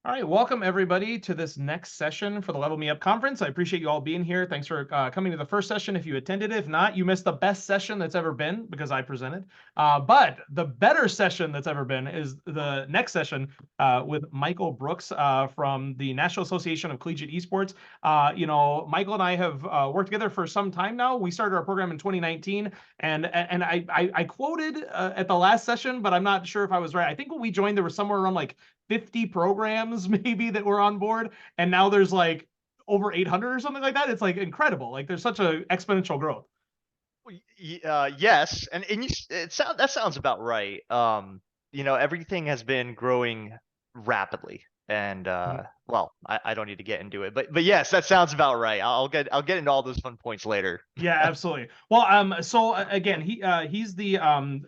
All right, welcome everybody to this next session for the Level Me Up conference. I appreciate you all being here. Thanks for coming to the first session. If you attended it, if not, you missed the best session that's ever been because I presented. But the better session that's ever been is the next session with Michael Brooks from the National Association of Collegiate Esports. Michael and I have worked together for some time now. We started our program in 2019, and I quoted at the last session, but I'm not sure if I was right. I think when we joined, there was somewhere around like 50 programs maybe that were on board, and now there's like over 800 or something like that. It's like incredible. Like there's such a exponential growth. Yes, and that sounds about right. Everything has been growing rapidly, and well, I don't need to get into it, but yes, that sounds about right. I'll get into all those fun points later. Yeah, absolutely. Well, again, he's the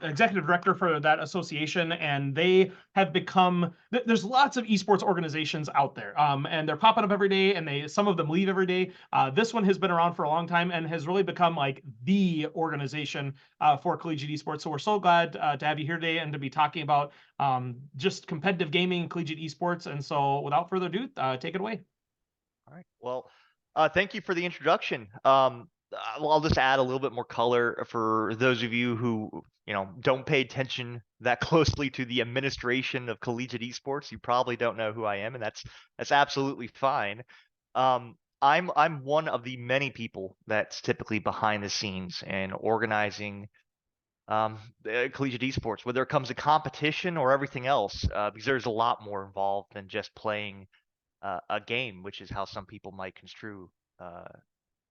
executive director for that association, and they have become. There's lots of esports organizations out there, and they're popping up every day, and some of them leave every day. This one has been around for a long time and has really become like the organization for collegiate esports. So we're so glad to have you here today and to be talking about just competitive gaming, collegiate esports. And so, without further ado, take it away. All right. Well, thank you for the introduction. Well, I'll just add a little bit more color for those of you who, don't pay attention that closely to the administration of collegiate esports. You probably don't know who I am, and that's absolutely fine. I'm one of the many people that's typically behind the scenes and organizing the collegiate esports, whether it comes to competition or everything else, because there's a lot more involved than just playing a game, which is how some people might construe uh,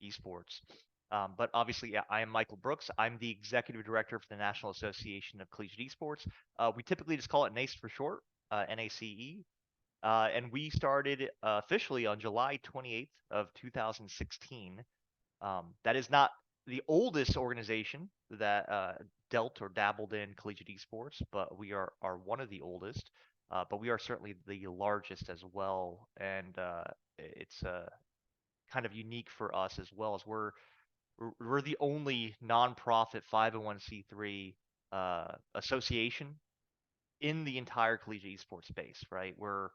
esports. But obviously, yeah, I am Michael Brooks. I'm the executive director for the National Association of Collegiate Esports. We typically just call it NACE for short, NACE. And we started officially on July 28th of 2016. That is not the oldest organization that dealt or dabbled in collegiate esports, but we are one of the oldest. But we are certainly the largest as well, and it's kind of unique for us as well as we're the only nonprofit 501c3 association in the entire collegiate esports space, right? We're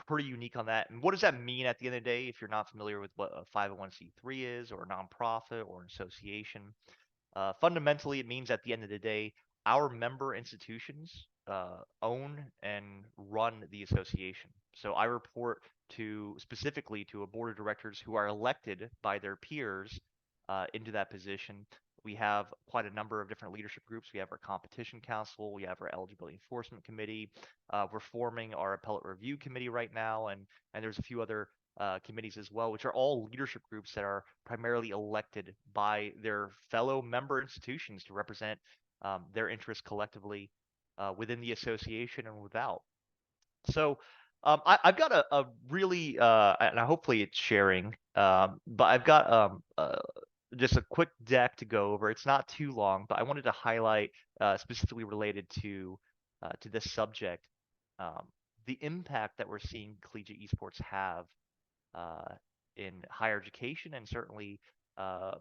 pretty unique on that. And what does that mean at the end of the day if you're not familiar with what a 501c3 is or a nonprofit or an association? Fundamentally, it means at the end of the day, our member institutions own and run the association. So I report specifically to a board of directors who are elected by their peers into that position. We have quite a number of different leadership groups. We have our competition council, we have our eligibility enforcement committee. We're forming our appellate review committee right now, and there's a few other committees as well, which are all leadership groups that are primarily elected by their fellow member institutions to represent their interests collectively within the association and without. So I've got a really, and hopefully it's sharing, but I've got just a quick deck to go over. It's not too long, but I wanted to highlight specifically related to this subject, um, the impact that we're seeing collegiate esports have uh, in higher education and certainly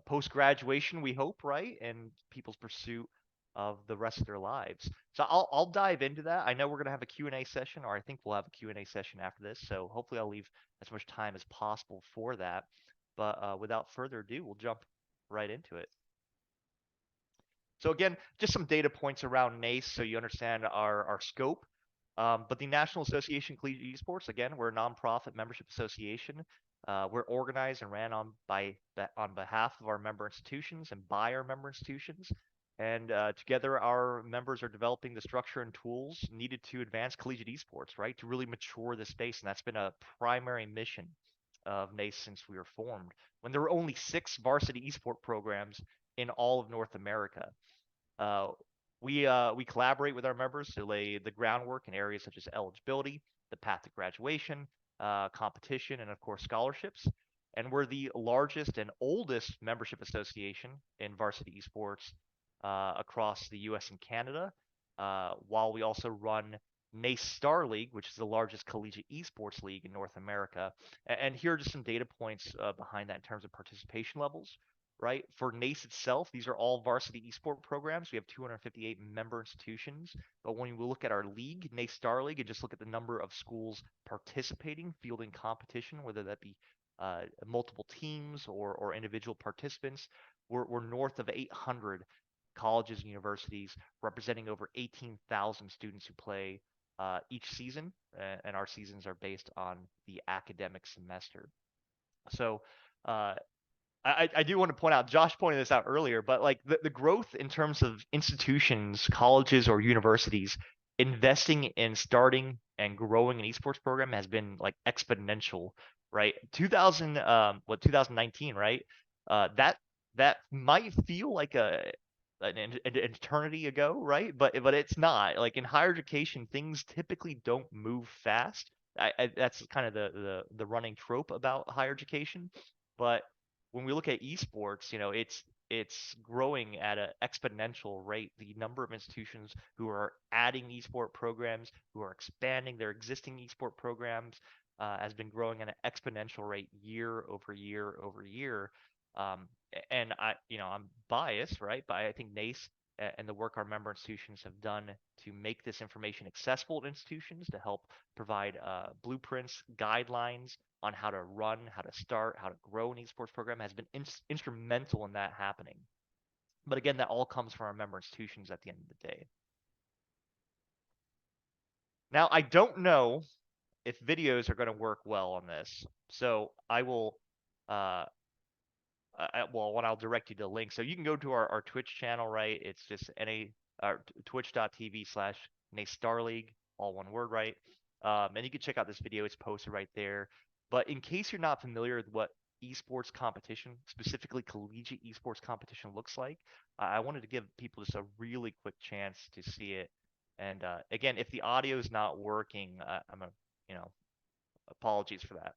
post graduation, we hope, right? And people's pursuit of the rest of their lives. So I'll dive into that. I know we're going to have a Q&A session, or I think we'll have a Q&A session after this. So hopefully I'll leave as much time as possible for that. But without further ado, we'll jump right into it. So again, just some data points around NACE so you understand our scope. But the National Association of Collegiate Esports, again, we're a nonprofit membership association. We're organized and ran on behalf of our member institutions and by our member institutions. And together, our members are developing the structure and tools needed to advance collegiate esports, right? To really mature the space. And that's been a primary mission of NACE since we were formed, when there were only 6 varsity esport programs in all of North America. Uh, we collaborate with our members to lay the groundwork in areas such as eligibility, the path to graduation, competition, and of course scholarships. And we're the largest and oldest membership association in varsity esports across the U.S. and Canada. While we also run NACE Star League, which is the largest collegiate esports league in North America. And here are just some data points behind that in terms of participation levels. right? For NACE itself, these are all varsity esport programs. We have 258 member institutions. But when we look at our league, NACE Star League, and just look at the number of schools participating, fielding competition, whether that be multiple teams or individual participants, we're north of 800 colleges and universities representing over 18,000 students who play each season, and our seasons are based on the academic semester. So uh, I do want to point out, Josh pointed this out earlier, but like the growth in terms of institutions, colleges, or universities investing in starting and growing an esports program has been like exponential, right? 2019, right? That might feel like an eternity ago, right? But it's not. Like in higher education, things typically don't move fast. That's kind of the running trope about higher education, but when we look at esports, it's growing at an exponential rate. The number of institutions who are adding esport programs, who are expanding their existing esport programs, has been growing at an exponential rate year over year over year. Um, and I'm biased, right? But I think NACE and the work our member institutions have done to make this information accessible to institutions to help provide blueprints, guidelines on how to run, how to start, how to grow an esports program has been instrumental in that happening. But again, that all comes from our member institutions at the end of the day. Now, I don't know if videos are going to work well on this, so I will uh, well, when I'll direct you to the link. So you can go to our Twitch channel, right? It's just twitch.tv/ Star League, all one word, right? And you can check out this video. It's posted right there. But in case you're not familiar with what esports competition, specifically collegiate esports competition, looks like, I wanted to give people just a really quick chance to see it. And again, if the audio is not working, you know, apologies for that.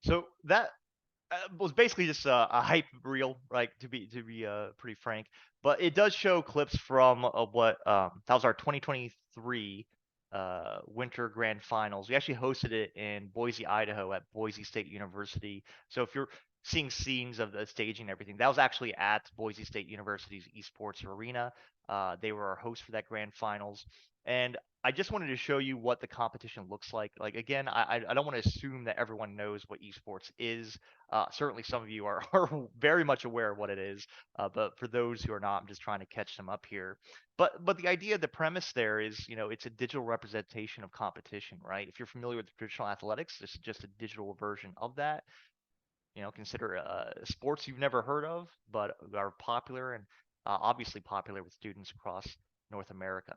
So that was basically just a hype reel, right? To be pretty frank, but it does show clips from what that was our 2023 Winter Grand Finals. We actually hosted it in Boise, Idaho, at Boise State University. So if you're seeing scenes of the staging and everything, that was actually at Boise State University's esports arena. They were our host for that Grand Finals. And I just wanted to show you what the competition looks like. Like again, I don't want to assume that everyone knows what esports is. Certainly, some of you are are very much aware of what it is. But for those who are not, I'm just trying to catch them up here. But the idea, the premise there is, it's a digital representation of competition, right? If you're familiar with traditional athletics, this is just a digital version of that. Consider sports you've never heard of, but are popular and obviously popular with students across North America.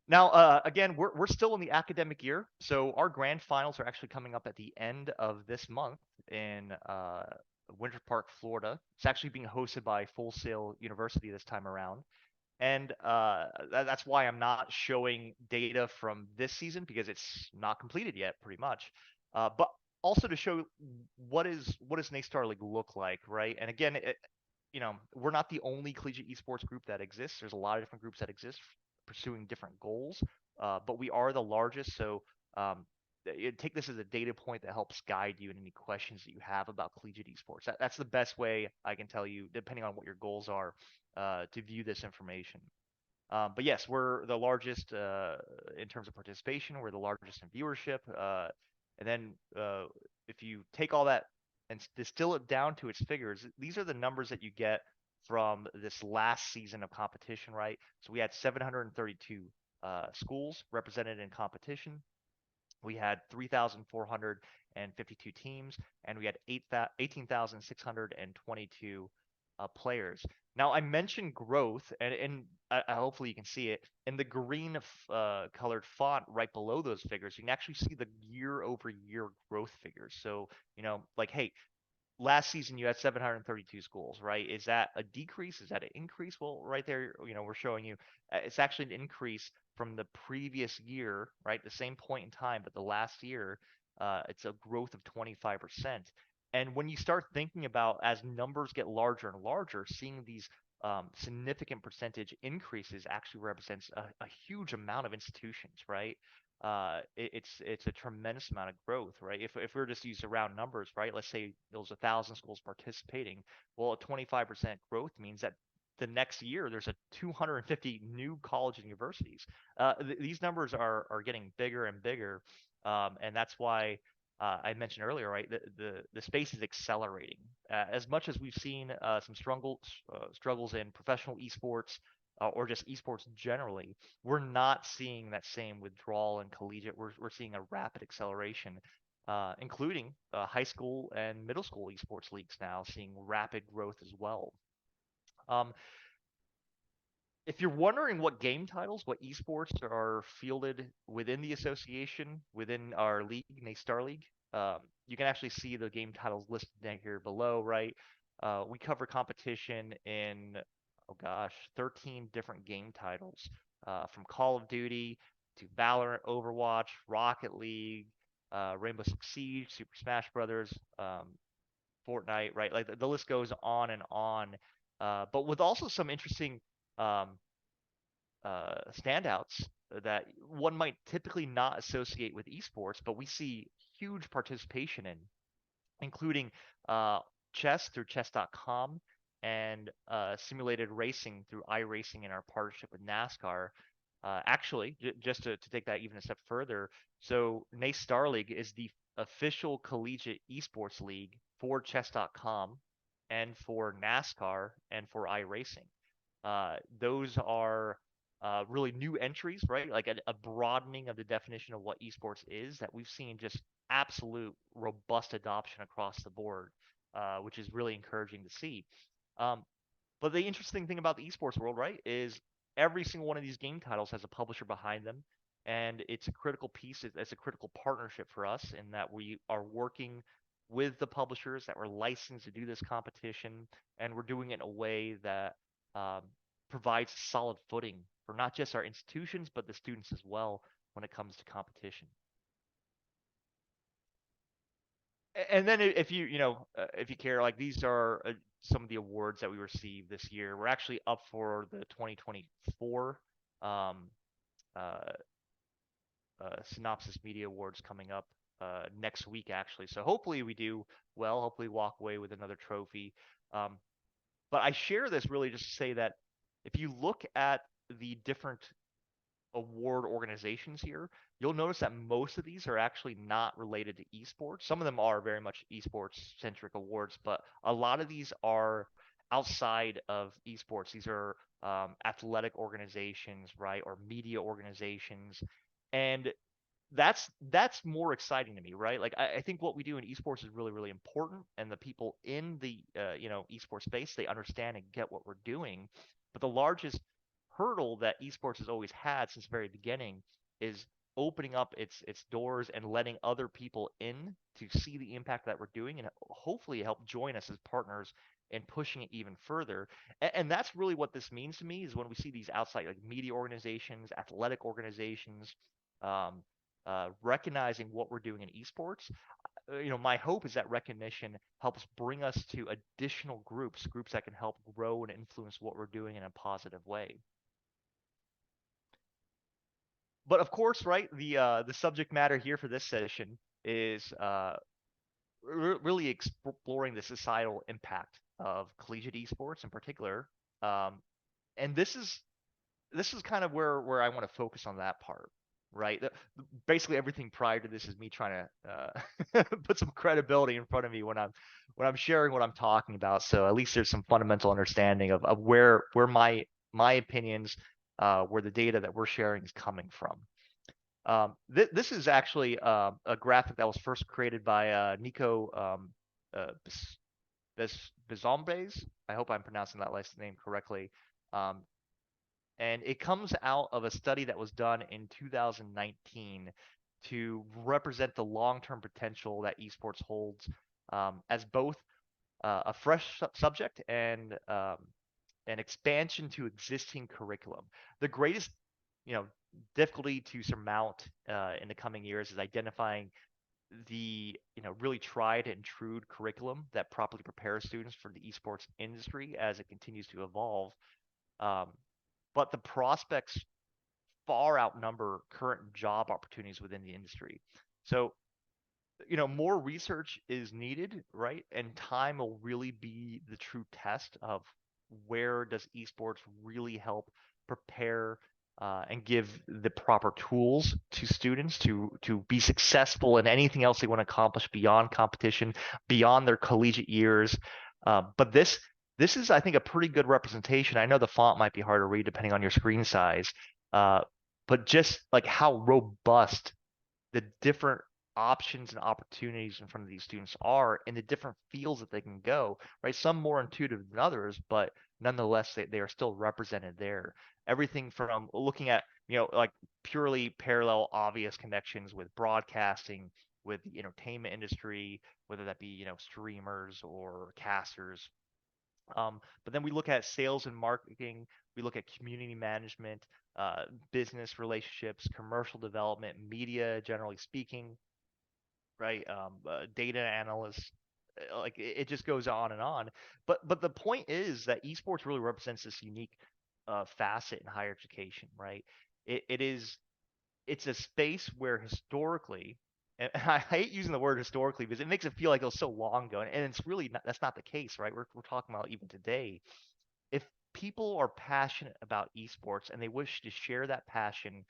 Now, again, we're still in the academic year, so our grand finals are actually coming up at the end of this month in Winter Park, Florida. It's actually being hosted by Full Sail University this time around. And that's why I'm not showing data from this season because it's not completed yet, pretty much. But also to show what does Naystar League look like, right? And again, we're not the only collegiate esports group that exists. There's a lot of different groups that exist pursuing different goals, but we are the largest. So um, take this as a data point that helps guide you in any questions that you have about collegiate esports. That's the best way I can tell you, depending on what your goals are, to view this information. But yes, we're the largest in terms of participation. We're the largest in viewership. And then if you take all that and distill it down to its figures, these are the numbers that you get from this last season of competition, right? So we had 732 schools represented in competition. We had 3,452 teams, and we had 18,622 players. Now, I mentioned growth, and hopefully you can see it in the green colored font right below those figures. You can actually see the year-over-year growth figures. So, like, hey, last season you had 732 schools, right? Is that a decrease? Is that an increase? Well, right there, we're showing you it's actually an increase from the previous year, right? The same point in time, but the last year, it's a growth of 25%. And when you start thinking about as numbers get larger and larger, seeing these significant percentage increases actually represents a huge amount of institutions, right? It's a tremendous amount of growth, right? If we were just to use the round numbers, right? Let's say there was 1,000 schools participating. Well, a 25% growth means that the next year there's a 250 new college and universities. These numbers are getting bigger and bigger, and that's why I mentioned earlier, right? The space is accelerating. As much as we've seen some struggles in professional esports or just esports generally, we're not seeing that same withdrawal in collegiate. We're seeing a rapid acceleration, including high school and middle school esports leagues now seeing rapid growth as well. Um, if you're wondering what esports are fielded within the association, within our league, Naystar League, you can actually see the game titles listed down here below, right? We cover competition in, oh gosh, 13 different game titles, from Call of Duty to Valorant, Overwatch, Rocket League, Rainbow Six Siege, Super Smash Brothers, Fortnite, right? Like the list goes on and on. But with also some interesting um, standouts that one might typically not associate with esports, but we see huge participation in, including chess through chess.com and simulated racing through iRacing in our partnership with NASCAR. Actually, just to take that even a step further, so NACE Star League is the official collegiate esports league for chess.com and for NASCAR and for iRacing. Those are really new entries, right? Like a broadening of the definition of what esports is that we've seen just absolute robust adoption across the board, which is really encouraging to see. Um, but the interesting thing about the esports world, right, is every single one of these game titles has a publisher behind them, and it's a critical piece. It's a critical partnership for us in that we are working with the publishers that we're licensed to do this competition, and we're doing it in a way that um, provides solid footing for not just our institutions but the students as well when it comes to competition. And then if if you care, like these are some of the awards that we received this year. We're actually up for the 2024 um, uh, Synopsis Media Awards coming up next week actually. So hopefully we do well. Hopefully walk away with another trophy. Um, but I share this really just to say that if you look at the different award organizations here, you'll notice that most of these are actually not related to esports. Some of them are very much esports centric awards, but a lot of these are outside of esports. These are athletic organizations, right, or media organizations, and that's more exciting to me, right? Like I think what we do in esports is really really important, and the people in the esports space, they understand and get what we're doing. But the largest hurdle that esports has always had since the very beginning is opening up its doors and letting other people in to see the impact that we're doing and hopefully help join us as partners and pushing it even further. And that's really what this means to me is when we see these outside like media organizations, athletic organizations, um, recognizing what we're doing in esports. My hope is that recognition helps bring us to additional groups that can help grow and influence what we're doing in a positive way. But of course, right, the subject matter here for this session is really exploring the societal impact of collegiate esports in particular. Um, and this is kind of where I want to focus on that part, right? Basically, everything prior to this is me trying to put some credibility in front of me when I'm sharing what I'm talking about. So at least there's some fundamental understanding of where my opinions, where the data that we're sharing is coming from. This is actually a graphic that was first created by Nico Bezombes. I hope I'm pronouncing that last name correctly. Um, and it comes out of a study that was done in 2019 to represent the long-term potential that esports holds as both a fresh subject and an expansion to existing curriculum. The greatest, you know, difficulty to surmount in the coming years is identifying the really tried and true curriculum that properly prepares students for the esports industry as it continues to evolve. Um, but the prospects far outnumber current job opportunities within the industry. So, more research is needed, right? And time will really be the true test of where does esports really help prepare and give the proper tools to students to be successful in anything else they want to accomplish beyond competition, beyond their collegiate years. But this is, I think, a pretty good representation. I know the font might be hard to read depending on your screen size, uh, but just like how robust the different options and opportunities in front of these students are in the different fields that they can go, right? Some more intuitive than others, but nonetheless, they are still represented there. Everything from looking at, like purely parallel, obvious connections with broadcasting, with the entertainment industry, whether that be, streamers or casters. But then we look at sales and marketing, we look at community management, business relationships, commercial development, media, generally speaking, right? Data analysts, like it just goes on and on. But the point is that esports really represents this unique facet in higher education, right? It is it's a space where historically, and I hate using the word historically because it makes it feel like it was so long ago, and it's really not, that's not the case, right? We're talking about even today. If people are passionate about esports and they wish to share that passion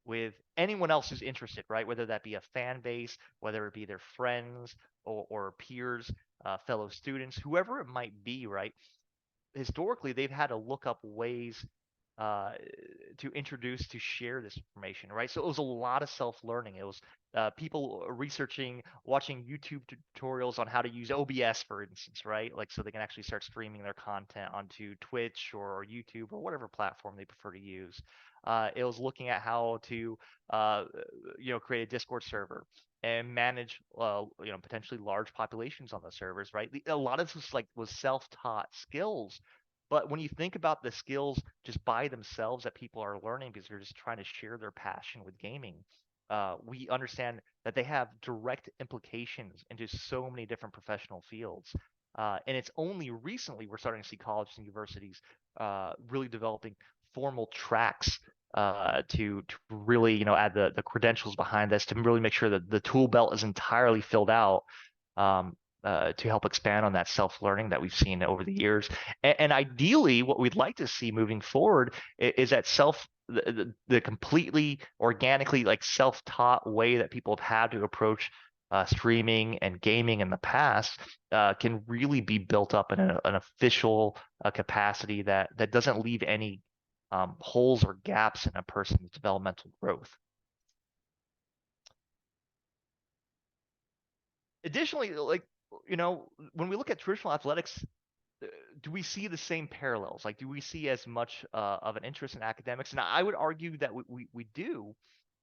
with anyone else who's interested, right? Whether that be a fan base, whether it be their friends or peers, fellow students, whoever it might be, right? Historically they've had to look up ways uh, to introduce to share this information, right? So it was a lot of self-learning. It was people researching, watching YouTube tutorials on how to use OBS, for instance, right? Like so they can actually start streaming their content onto Twitch or YouTube or whatever platform they prefer to use. It was looking at how to, create a Discord server and manage, potentially large populations on those servers, right? A lot of this was self-taught skills, but when you think about the skills just by themselves that people are learning because they're just trying to share their passion with gaming, we understand that they have direct implications into so many different professional fields. And it's only recently we're starting to see colleges and universities really developing formal tracks to really, add the credentials behind this to really make sure that the tool belt is entirely filled out, to help expand on that self-learning that we've seen over the years. And ideally, what we'd like to see moving forward is that the completely organically, like, self-taught way that people have had to approach streaming and gaming in the past can really be built up in an official capacity that doesn't leave any holes or gaps in a person's developmental growth. Additionally, like, when we look at traditional athletics, do we see the same parallels? Like, do we see as much of an interest in academics? And I would argue that we do,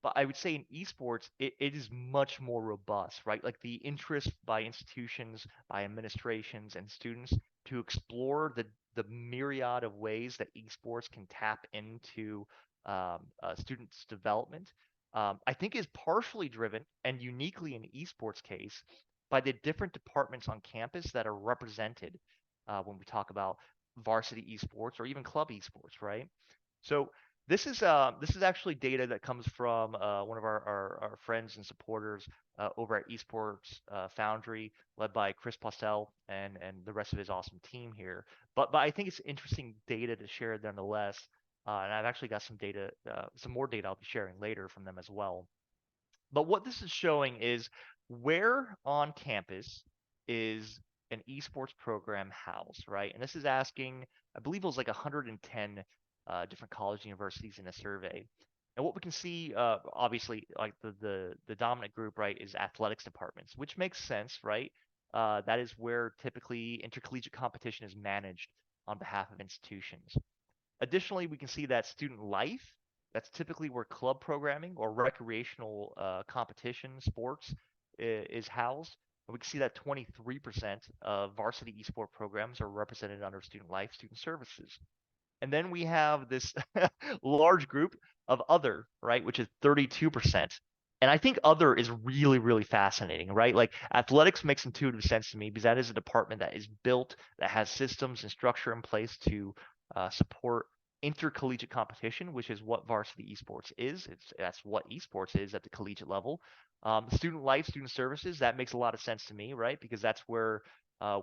but I would say in esports, it is much more robust, right? Like, the interest by institutions, by administrations, and students to explore the myriad of ways that esports can tap into students' development, I think is partially driven, and uniquely in esports case, by the different departments on campus that are represented when we talk about varsity esports or even club esports, right? So this is actually data that comes from one of our friends and supporters over at Esports Foundry, led by Chris Postel and the rest of his awesome team here. But I think it's interesting data to share nonetheless. And I've actually got some more data I'll be sharing later from them as well. But what this is showing is where on campus is an esports program housed, right? And this is asking, I believe it was like 110 different college universities in a survey. And what we can see, obviously, like the dominant group, right, is athletics departments, which makes sense, right? That is where typically intercollegiate competition is managed on behalf of institutions. Additionally, we can see that student life, that's typically where club programming or recreational competition sports is housed. And we can see that 23% of varsity esport programs are represented under student life, student services. And then we have this large group of other, right, which is 32%. And I think other is really, really fascinating, right? Like, athletics makes intuitive sense to me because that is a department that is built, that has systems and structure in place to support intercollegiate competition, which is what varsity esports is. That's what esports is at the collegiate level. Student life, student services, that makes a lot of sense to me, right? Because that's where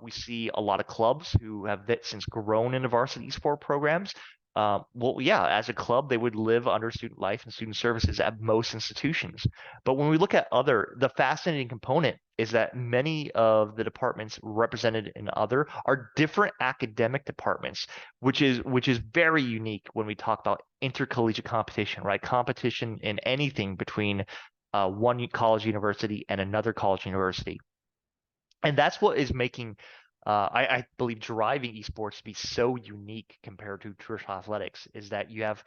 we see a lot of clubs who have since grown into varsity esport programs. Well, yeah, as a club, they would live under student life and student services at most institutions. But when we look at other, the fascinating component is that many of the departments represented in other are different academic departments, which is very unique when we talk about intercollegiate competition, right? Competition in anything between one college university and another college university. And that's what is making, I believe, driving esports to be so unique compared to traditional athletics, is that you have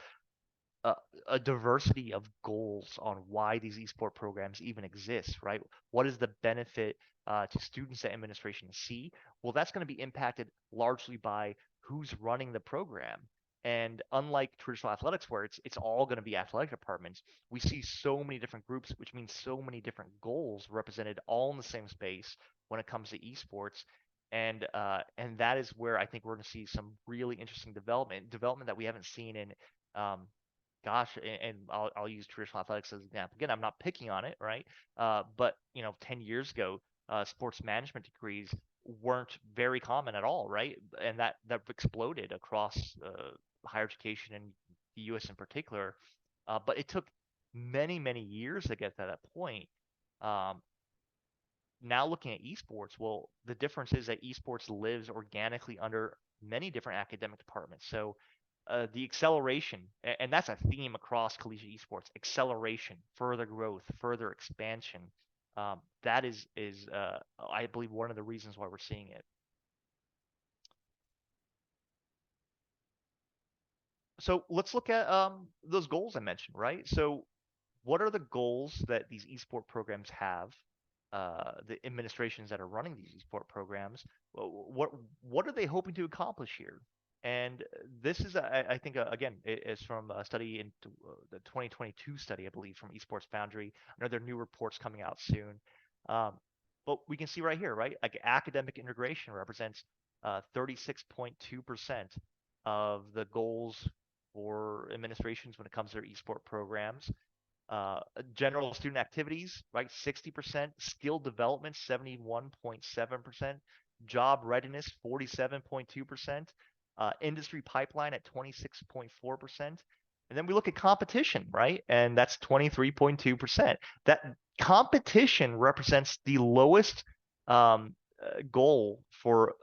a, a diversity of goals on why these esport programs even exist, right? What is the benefit to students that administration see? Well, that's going to be impacted largely by who's running the program. And unlike traditional athletics, where it's all going to be athletic departments, we see so many different groups, which means so many different goals represented all in the same space when it comes to esports. And that is where I think we're going to see some really interesting development that we haven't seen in um, gosh, and I'll use traditional athletics as an example. Again, I'm not picking on it, right? But 10 years ago, sports management degrees weren't very common at all, right? And that exploded across higher education in the U.S. in particular. But it took many, many years to get to that point. Um, Now looking at esports, well, the difference is that esports lives organically under many different academic departments. So the acceleration, and that's a theme across collegiate esports: acceleration, further growth, further expansion. That is I believe one of the reasons why we're seeing it. So let's look at those goals I mentioned, right? So what are the goals that these esport programs have? The administrations that are running these esport programs, what are they hoping to accomplish here? And this is, I think, again, it is from a study in the 2022 study, I believe, from Esports Foundry. I know there are new reports coming out soon. Um, but we can see right here, right? Like, academic integration represents 36.2% of the goals for administrations when it comes to their esport programs. General student activities, right? 60%, skill development, 71.7%, job readiness, 47.2%, industry pipeline at 26.4%. And then we look at competition, right? And that's 23.2%. That competition represents the lowest goal for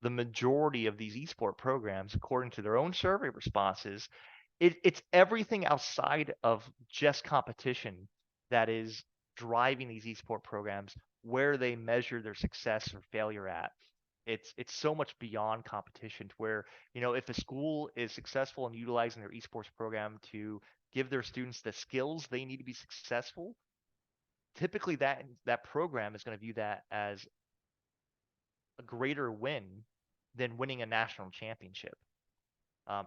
the majority of these esport programs, according to their own survey responses. It's everything outside of just competition that is driving these esport programs, where they measure their success or failure at. It's so much beyond competition, to where, if a school is successful in utilizing their esports program to give their students the skills they need to be successful, typically that program is going to view that as a greater win than winning a national championship.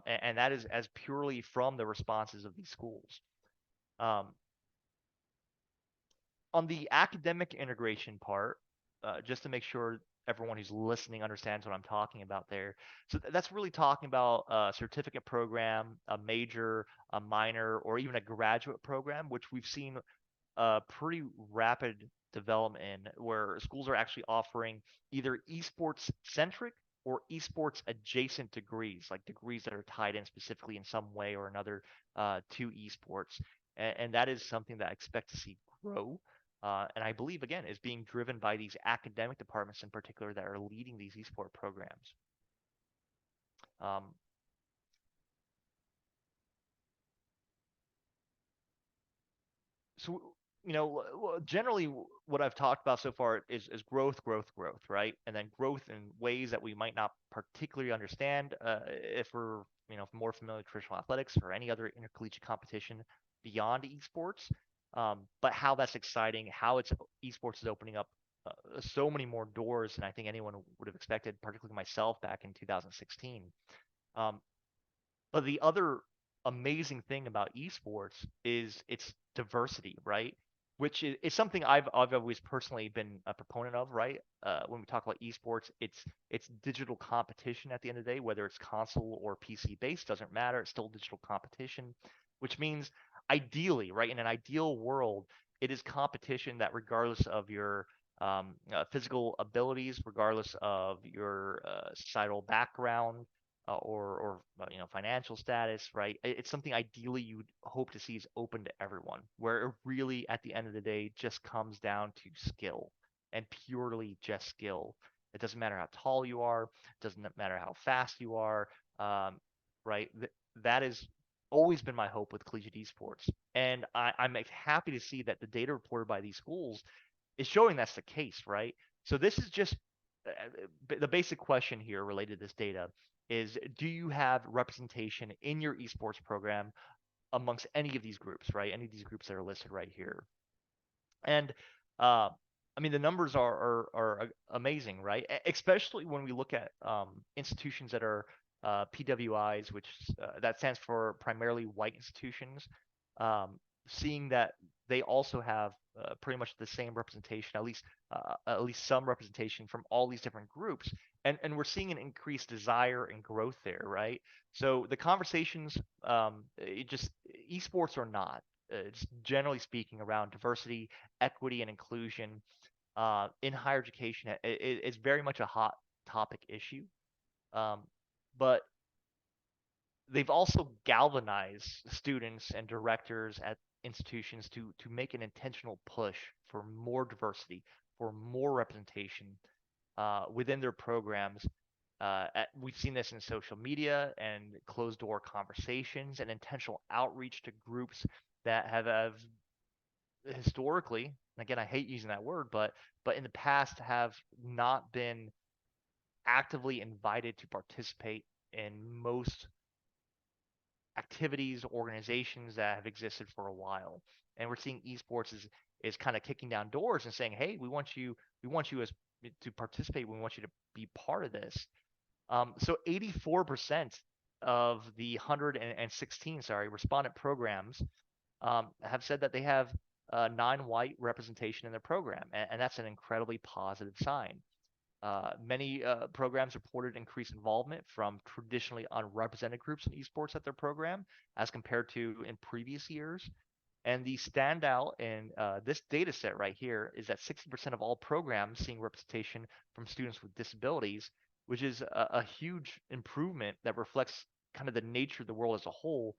And that is as purely from the responses of these schools. Um, on the academic integration part, just to make sure everyone who's listening understands what I'm talking about there. So that's really talking about a certificate program, a major, a minor, or even a graduate program, which we've seen a pretty rapid development in, where schools are actually offering either esports centric or esports adjacent degrees, like degrees that are tied in specifically in some way or another to esports. And that is something that I expect to see grow. And I believe, again, is being driven by these academic departments in particular that are leading these esport programs. Um, so generally what I've talked about so far is growth, right? And then growth in ways that we might not particularly understand if we're more familiar with traditional athletics or any other intercollegiate competition beyond esports. But how that's exciting, how esports is opening up so many more doors than I think anyone would have expected, particularly myself back in 2016. Um, but the other amazing thing about esports is its diversity, right? Which is something I've always personally been a proponent of, right? When we talk about esports, it's digital competition at the end of the day, whether it's console or PC based, doesn't matter. It's still digital competition, which means ideally, right, in an ideal world, it is competition that, regardless of your physical abilities, regardless of your societal background, or financial status, right? It's something ideally you would hope to see is open to everyone, where it really, at the end of the day, just comes down to skill, and purely just skill. It doesn't matter how tall you are, it doesn't matter how fast you are, um, right? That has always been my hope with collegiate esports, and I'm happy to see that the data reported by these schools is showing that's the case, right? So this is just the basic question here related to this data is, do you have representation in your esports program amongst any of these groups, right? Any of these groups that are listed right here. And uh, I mean, the numbers are amazing, right? Especially when we look at institutions that are PWIs, which that stands for primarily white institutions, um, seeing that they also have pretty much the same representation, at least some representation from all these different groups, and we're seeing an increased desire and growth there, right? So the conversations, it just esports or not, just generally speaking, around diversity, equity, and inclusion in higher education is very much a hot topic issue. Um, but they've also galvanized students and directors at institutions to make an intentional push for more diversity, for more representation within their programs. We've seen this in social media and closed door conversations and intentional outreach to groups that have historically, again, I hate using that word, but in the past have not been actively invited to participate in most activities, organizations that have existed for a while. And we're seeing esports is kind of kicking down doors and saying, hey, we want you as to participate. We want you to be part of this. So 84% of the 116, respondent programs have said that they have non-white representation in their program, and that's an incredibly positive sign. Many programs reported increased involvement from traditionally unrepresented groups in esports at their program as compared to in previous years. And the standout in this data set right here is that 60% of all programs seeing representation from students with disabilities, which is a huge improvement that reflects kind of the nature of the world as a whole,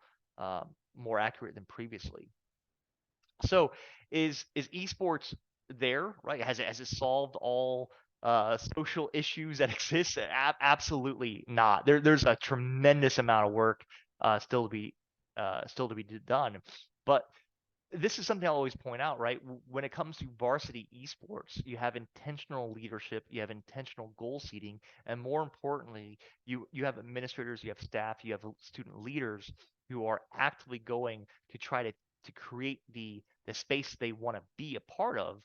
more accurate than previously. So is esports there, right? Has it solved all social issues that exist? Absolutely not. There's a tremendous amount of work still to be done. But this is something I always point out, right? When it comes to varsity esports, you have intentional leadership, you have intentional goal seeding, and more importantly, you have administrators, you have staff, you have student leaders who are actively going to try to create the space they want to be a part of,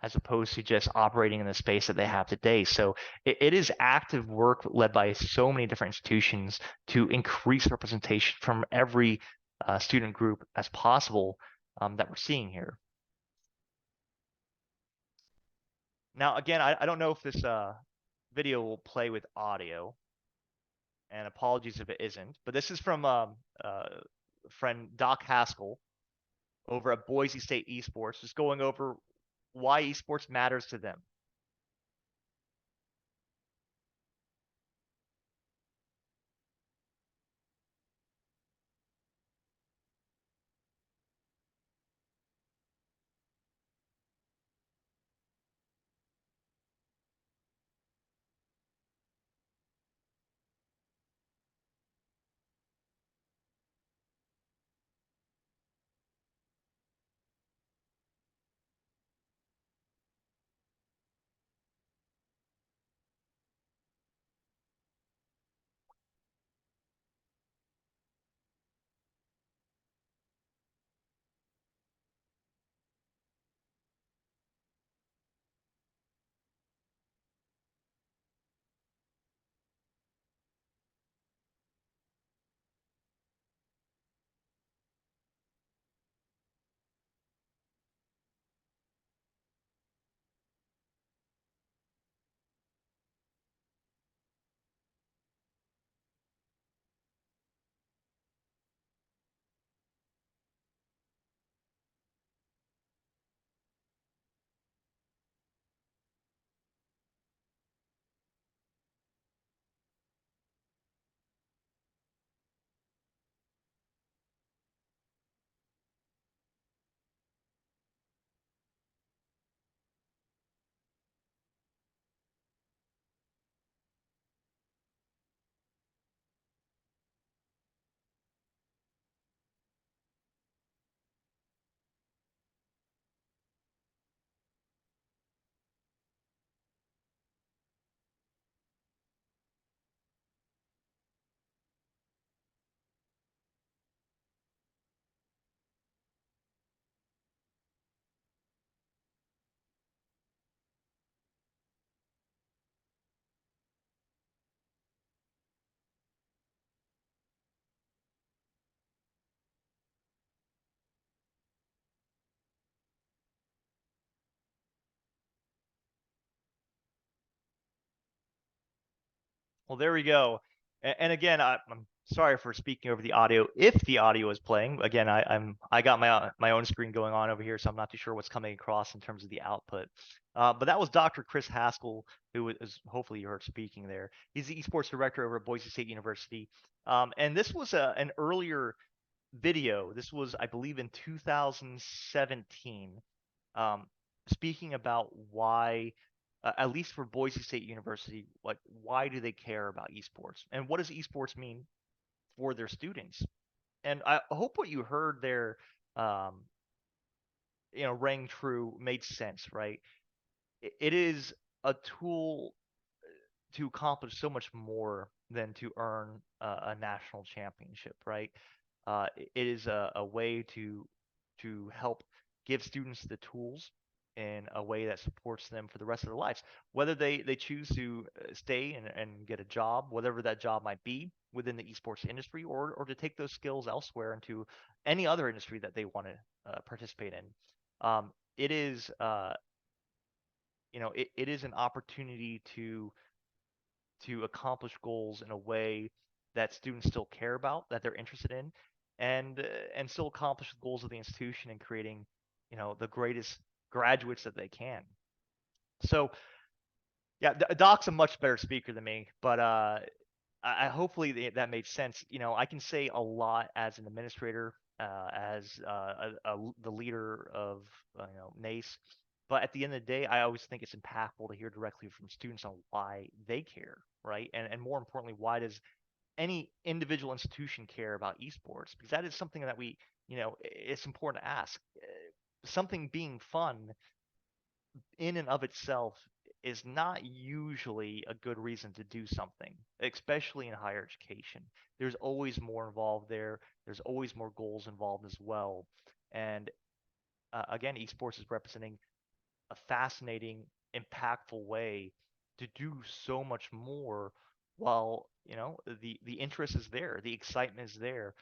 as opposed to just operating in the space that they have today. So it is active work led by so many different institutions to increase representation from every student group as possible that we're seeing here. Now, again, I don't know if this video will play with audio, and apologies if it isn't, but this is from friend Doc Haskell over at Boise State Esports, just going over why esports matters to them. Well, there we go. And again, I'm sorry for speaking over the audio. If the audio is playing, again, I got my own screen going on over here, so I'm not too sure what's coming across in terms of the output. But that was Dr. Chris Haskell, who is hopefully you heard speaking there. He's the esports director over at Boise State University. And this was an earlier video. This was, I believe, in 2017, um, speaking about why, at least for Boise State University, like why do they care about esports and what does esports mean for their students? And I hope what you heard there, um, rang true, made sense, right? It is a tool to accomplish so much more than to earn a national championship, right? It is a way to help give students the tools in a way that supports them for the rest of their lives, whether they choose to stay and get a job, whatever that job might be within the esports industry, or to take those skills elsewhere into any other industry that they want to participate in. It is it is an opportunity to accomplish goals in a way that students still care about, that they're interested in, and still accomplish the goals of the institution and creating, the greatest graduates that they can. So yeah, Doc's a much better speaker than me, but I hopefully that made sense. I can say a lot as an administrator, as the leader of NACE, but at the end of the day, I always think it's impactful to hear directly from students on why they care, right? And more importantly, why does any individual institution care about esports? Because that is something that it's important to ask. Something being fun in and of itself is not usually a good reason to do something, especially in higher education. There's always more involved there. There's always more goals involved as well. And again, esports is representing a fascinating, impactful way to do so much more while, the interest is there, the excitement is there.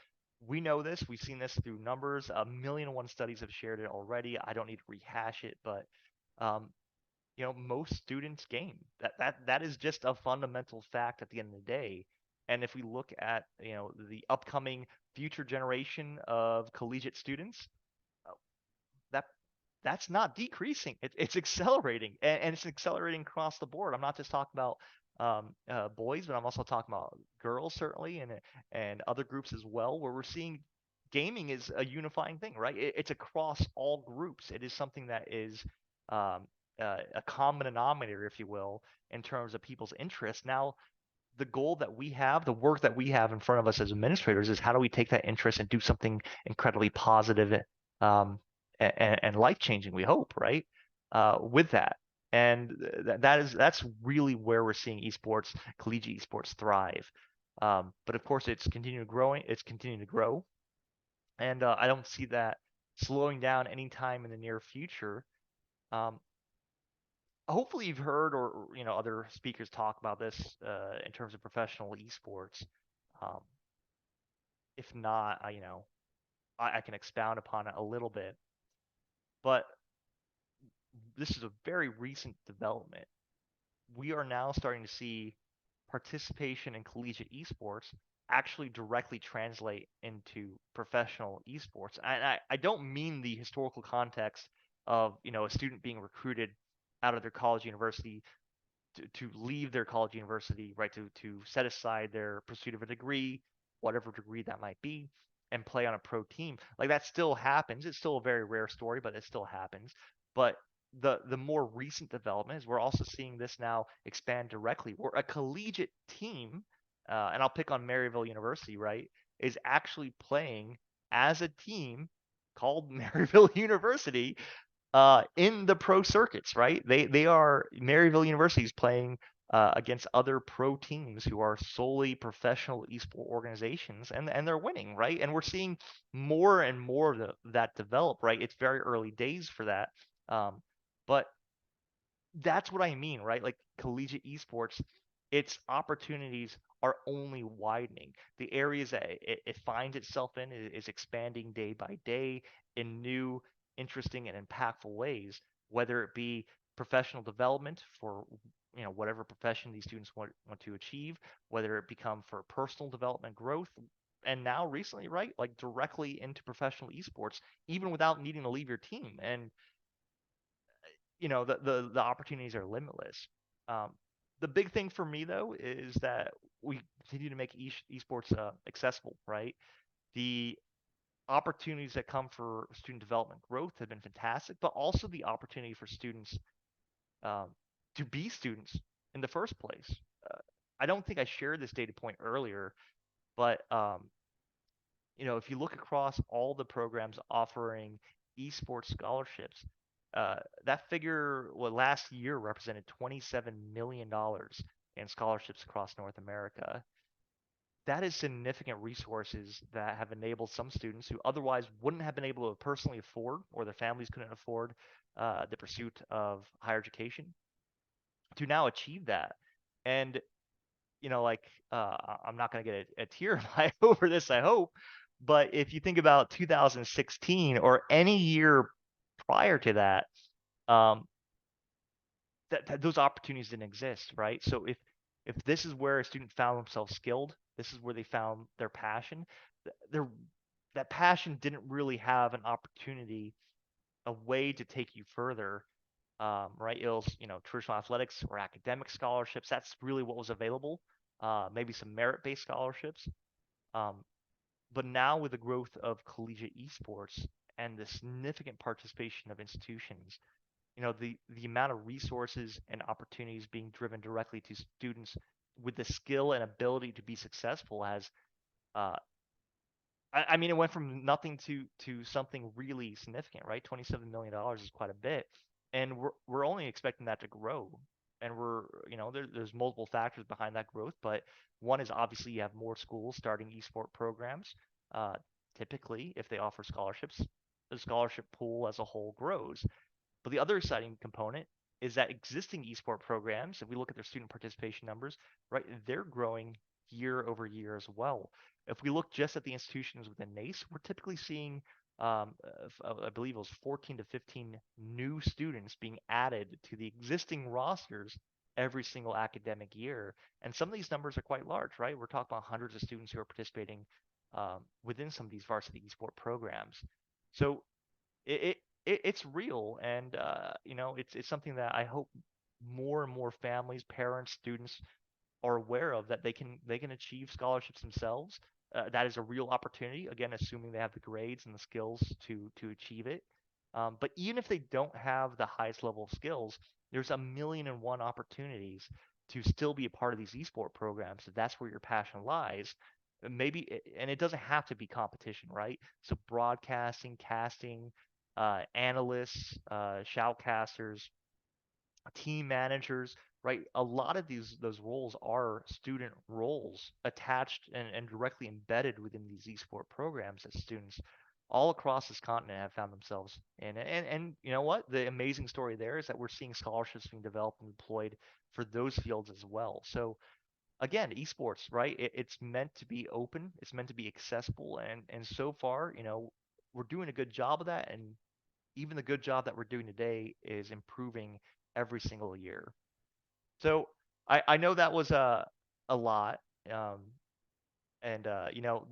We know this, we've seen this through numbers. 1,000,001 studies have shared it already. I don't need to rehash it, but um, most students game. That is just a fundamental fact at the end of the day. And if we look at, the upcoming future generation of collegiate students, uh, that that's not decreasing. It's accelerating, and it's accelerating across the board. I'm not just talking about boys, but I'm also talking about girls certainly, and other groups as well, where we're seeing gaming is a unifying thing, right? It's across all groups. It is something that is um, a common denominator, if you will, in terms of people's interests. Now, the goal that we have, the work that we have in front of us as administrators, is how do we take that interest and do something incredibly positive, um, and life changing, we hope, right? With that. And that's really where we're seeing esports, collegiate esports thrive. But of course, it's continuing to grow. And I don't see that slowing down anytime in the near future. Um, Hopefully you've heard, or other speakers talk about this in terms of professional esports. Um, if not, I can expound upon it a little bit. But this is a very recent development. We are now starting to see participation in collegiate esports actually directly translate into professional esports. And I don't mean the historical context of a student being recruited out of their college university to leave their college university, right, to set aside their pursuit of a degree, whatever degree that might be, and play on a pro team. Like that still happens. It's still a very rare story, but it still happens. But the more recent development is we're also seeing this now expand directly, where a collegiate team, and I'll pick on Maryville University, right, is actually playing as a team called Maryville University in the pro circuits, right? They are Maryville University is playing against other pro teams who are solely professional esport organizations, and they're winning, right? And we're seeing more and more of that develop, right? It's very early days for that, but that's what I mean, right? Like collegiate esports, its opportunities are only widening. The areas that it finds itself in is expanding day by day in new, interesting, and impactful ways, whether it be professional development for whatever profession these students want to achieve, whether it become for personal development growth, and now recently, right, like directly into professional esports, even without needing to leave your team. And the opportunities are limitless. Um, the big thing for me though is that we continue to make esports accessible, right? The opportunities that come for student development growth have been fantastic, but also the opportunity for students um, to be students in the first place. Uh, I don't think I shared this data point earlier, but if you look across all the programs offering esports scholarships, that figure, well, last year represented $27 million in scholarships across North America. That is significant resources that have enabled some students who otherwise wouldn't have been able to personally afford, or their families couldn't afford, the pursuit of higher education, to now achieve that. And like I'm not going to get a tear in my eye over this, I hope. But if you think about 2016 or any year prior to that, um, those opportunities didn't exist, right? So if this is where a student found themselves skilled, this is where they found their passion, their that passion didn't really have an opportunity, a way to take you further, right? It was, traditional athletics or academic scholarships. That's really what was available. Maybe some merit-based scholarships. Um, but now with the growth of collegiate esports and the significant participation of institutions, the amount of resources and opportunities being driven directly to students with the skill and ability to be successful has, uh, I mean, it went from nothing to something really significant, right? $27 million is quite a bit, and we're only expecting that to grow. And there's multiple factors behind that growth, but one is obviously you have more schools starting esport programs. Uh, Typically, if they offer scholarships, the scholarship pool as a whole grows. But the other exciting component is that existing esport programs, if we look at their student participation numbers, right, they're growing year over year as well. If we look just at the institutions within NACE, we're typically seeing, I believe it was 14 to 15 new students being added to the existing rosters every single academic year. And some of these numbers are quite large, right? We're talking about hundreds of students who are participating within some of these varsity esport programs. So it's real, and it's something that I hope more and more families, parents, students are aware of, that they can achieve scholarships themselves. That is a real opportunity, again, assuming they have the grades and the skills to achieve it. But even if they don't have the highest level of skills, there's a million and one opportunities to still be a part of these esport programs. If that's where your passion lies, and it doesn't have to be competition, right? So broadcasting, casting, analysts, shoutcasters, team managers, right? A lot of those roles are student roles attached and directly embedded within these esport programs that students all across this continent have found themselves in. And you know what? The amazing story there is that we're seeing scholarships being developed and deployed for those fields as well. So again, esports, right? It's meant to be open, it's meant to be accessible, and so far, we're doing a good job of that, and even the good job that we're doing today is improving every single year. So I know that was a lot, um, and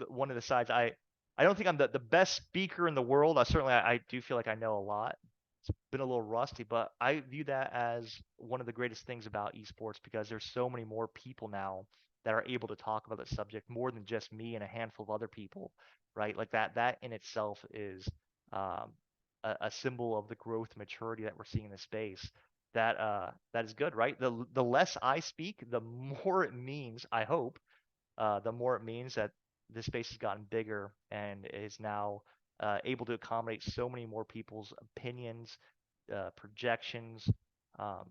one of the sides, I don't think I'm the best speaker in the world. I do feel like I know a lot. It's been a little rusty, but I view that as one of the greatest things about esports, because there's so many more people now that are able to talk about the subject, more than just me and a handful of other people, right? Like that in itself is um, a symbol of the growth and maturity that we're seeing in the space. That is good, right? The less I speak, the more it means, I hope, the more it means that this space has gotten bigger and is now able to accommodate so many more people's opinions, projections, um,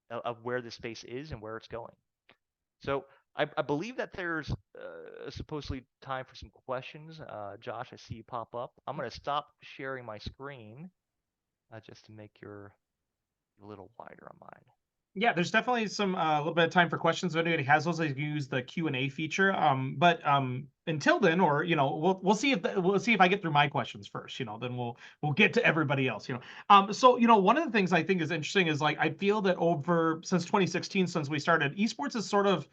of where the space is and where it's going. So I believe that there's supposedly time for some questions. Josh, I see you pop up. I'm going to stop sharing my screen just to make your a little wider on mine. Yeah, there's definitely some a little bit of time for questions. If anybody has those, they can use the Q&A feature. But until then, or we'll see if I get through my questions first. Then we'll get to everybody else. So one of the things I think is interesting is, like, I feel that over since 2016, since we started, esports is sort of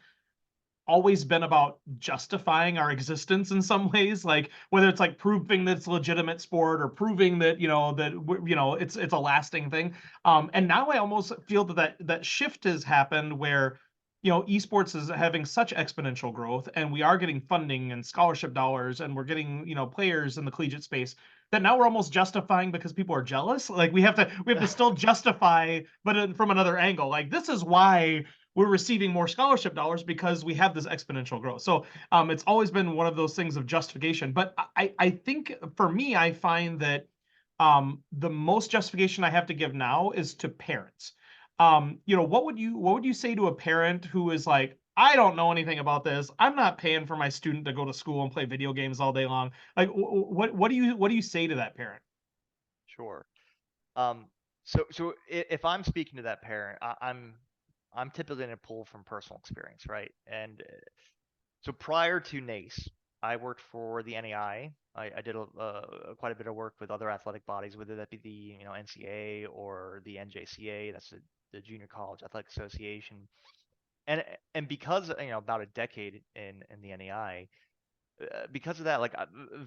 always been about justifying our existence in some ways, like whether it's like proving that it's a legitimate sport, or proving that it's a lasting thing. And now I almost feel that shift has happened, where esports is having such exponential growth, and we are getting funding and scholarship dollars, and we're getting players in the collegiate space, that now we're almost justifying because people are jealous. Like, we have to still justify, but from another angle, like, this is why we're receiving more scholarship dollars, because we have this exponential growth. So it's always been one of those things of justification. But I think for me, I find that the most justification I have to give now is to parents. What would you say to a parent who is like, I don't know anything about this. I'm not paying for my student to go to school and play video games all day long. Like, what do you say to that parent? Sure. Um, so if I'm speaking to that parent, I'm typically going to pull from personal experience, right? And so prior to NACE, I worked for the NAI. I did quite a bit of work with other athletic bodies, whether that be the NCAA or the NJCA. That's the Junior College Athletic Association, and because about a decade in the NAI, because of that, like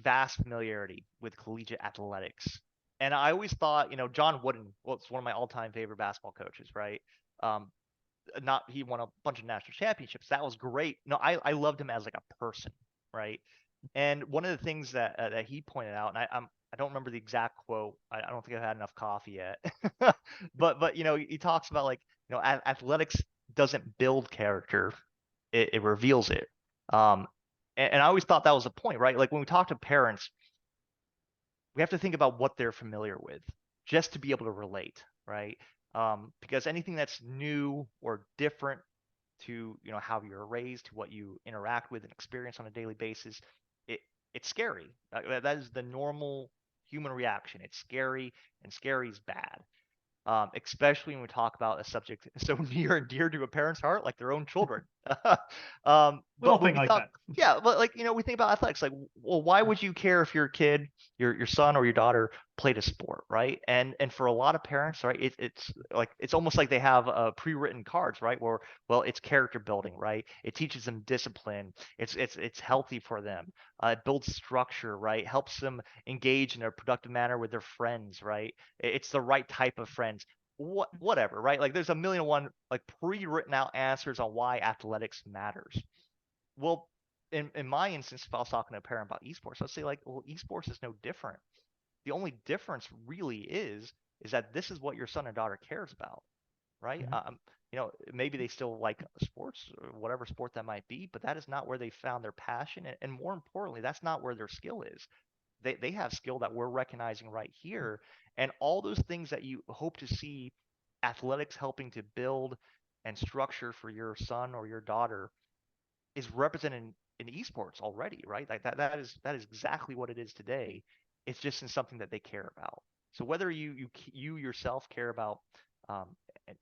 vast familiarity with collegiate athletics. And I always thought, John Wooden was one of my all-time favorite basketball coaches, right? Um, Not he won a bunch of national championships. That was great. No, I loved him as like a person, right? And one of the things that he pointed out, and I don't remember the exact quote. I don't think I've had enough coffee yet. But he talks about like athletics doesn't build character, it reveals it. Um, and I always thought that was the point, right? Like when we talk to parents, we have to think about what they're familiar with just to be able to relate, right? Because anything that's new or different to how you're raised, to what you interact with and experience on a daily basis, it it's scary. That is the normal human reaction. It's scary, and scary is bad. Especially when we talk about a subject so near and dear to a parent's heart, like their own children. Little But when thing we like talk, that. yeah, but like we think about athletics, like, well, why would you care if your kid, your son or your daughter played a sport, right? And for a lot of parents, right, it's like it's almost like they have pre-written cards, right? Where well, it's character building, right? It teaches them discipline. It's healthy for them. It builds structure, right? Helps them engage in a productive manner with their friends, right? It's the right type of friends. Whatever, right? Like there's a million and one like pre-written out answers on why athletics matters. Well, in my instance, if I was talking to a parent about esports, I'd say like, well, esports is no different. The only difference really is that this is what your son or daughter cares about, right? Mhm. Maybe they still like sports, or whatever sport that might be, but that is not where they found their passion, and more importantly, that's not where their skill is. They have skill that we're recognizing right here, and all those things that you hope to see athletics helping to build and structure for your son or your daughter is represented in esports already, right? Like that is exactly what it is today. It's just in something that they care about. So whether you yourself care about um,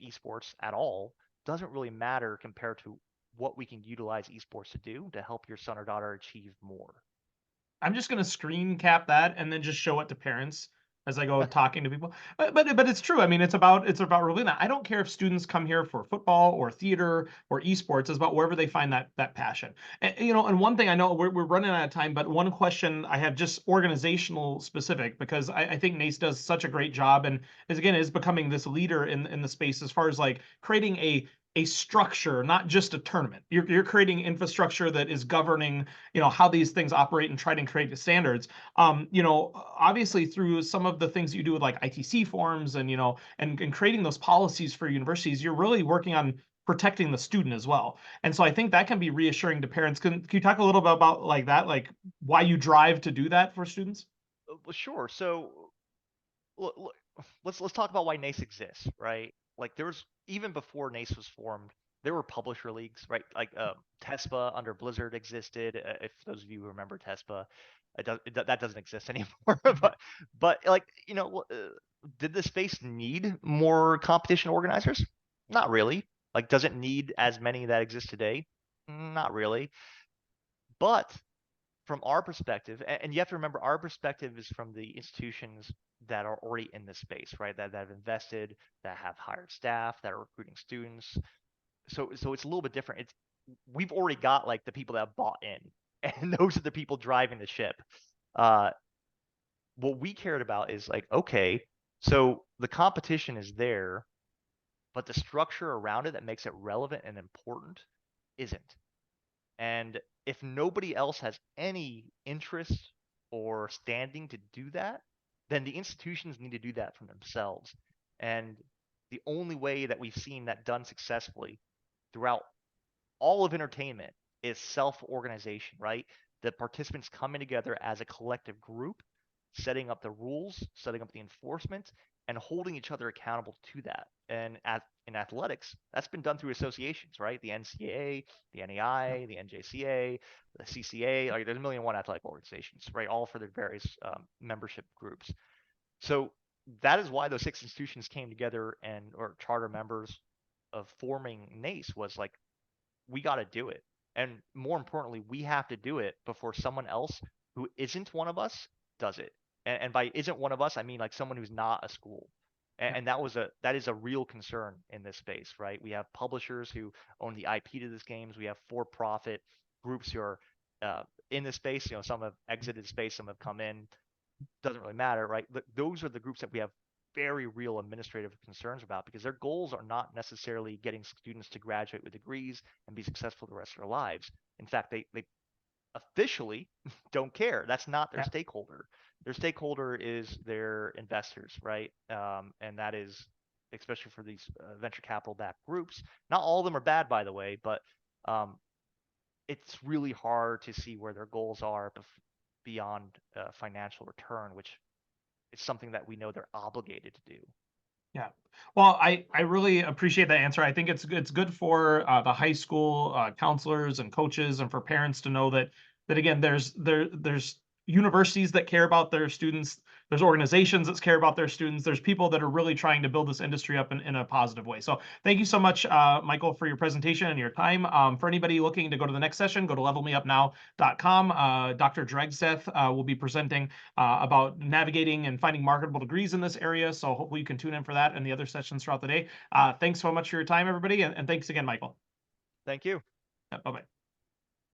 esports at all doesn't really matter compared to what we can utilize esports to do to help your son or daughter achieve more. I'm just gonna screen cap that and then just show it to parents as I go talking to people. But it's true. I mean, it's about really that. I don't care if students come here for football or theater or esports. It's about wherever they find that passion. And one thing I know we're running out of time, but one question I have just organizational specific because I think NACE does such a great job and is becoming this leader in the space as far as like creating a structure, not just a tournament. You're creating infrastructure that is governing how these things operate and try to create the standards. Obviously through some of the things you do with like ITC forms and creating those policies for universities, you're really working on protecting the student as well. And so I think that can be reassuring to parents. Can you talk a little bit about like that, like why you drive to do that for students? Well, sure. So look, let's talk about why NACE exists, right? Like there was even before NACE was formed, there were publisher leagues, right? Like TESPA under Blizzard existed. If those of you who remember TESPA, that doesn't exist anymore. But like did the space need more competition organizers? Not really. Like does it need as many that exist today? Not really. But from our perspective, and you have to remember our perspective is from the institutions that are already in this space, right? That have invested, that have hired staff, that are recruiting students. So it's a little bit different. It's we've already got like the people that have bought in, and those are the people driving the ship. Uh, what we cared about is like, okay, so the competition is there, but the structure around it that makes it relevant and important isn't. And if nobody else has any interest or standing to do that, then the institutions need to do that for themselves. And the only way that we've seen that done successfully throughout all of entertainment is self-organization, right? The participants coming together as a collective group, setting up the rules, setting up the enforcement, and holding each other accountable to that. And in athletics, that's been done through associations, right? The NCAA, the NAI, the NJCA, the CCA. Like there's a million and one athletic organizations, right? All for their various membership groups. So that is why those six institutions came together and or charter members of forming NACE was like we got to do it. And more importantly, we have to do it before someone else who isn't one of us does it. And by isn't one of us, I mean like someone who's not a school. And that is a real concern in this space, right? We have publishers who own the IP to these games. We have for-profit groups who are in this space. Some have exited space, some have come in. Doesn't really matter, right? Those are the groups that we have very real administrative concerns about, because their goals are not necessarily getting students to graduate with degrees and be successful the rest of their lives. In fact, they officially don't care. That's not their Yeah. stakeholder. Their stakeholder is their investors, right? And that is, especially for these venture capital backed groups. Not all of them are bad, by the way, but um, it's really hard to see where their goals are beyond financial return, which is something that we know they're obligated to do. Yeah. Well, I really appreciate that answer. I think it's good for the high school counselors and coaches, and for parents to know that again, there's universities that care about their students. There's organizations that care about their students. There's people that are really trying to build this industry up in a positive way. So thank you so much, Michael, for your presentation and your time. For anybody looking to go to the next session, go to levelmeupnow.com. Dr. Dregseth will be presenting about navigating and finding marketable degrees in this area. So hopefully you can tune in for that and the other sessions throughout the day. Thanks so much for your time, everybody. And thanks again, Michael. Thank you. Bye-bye.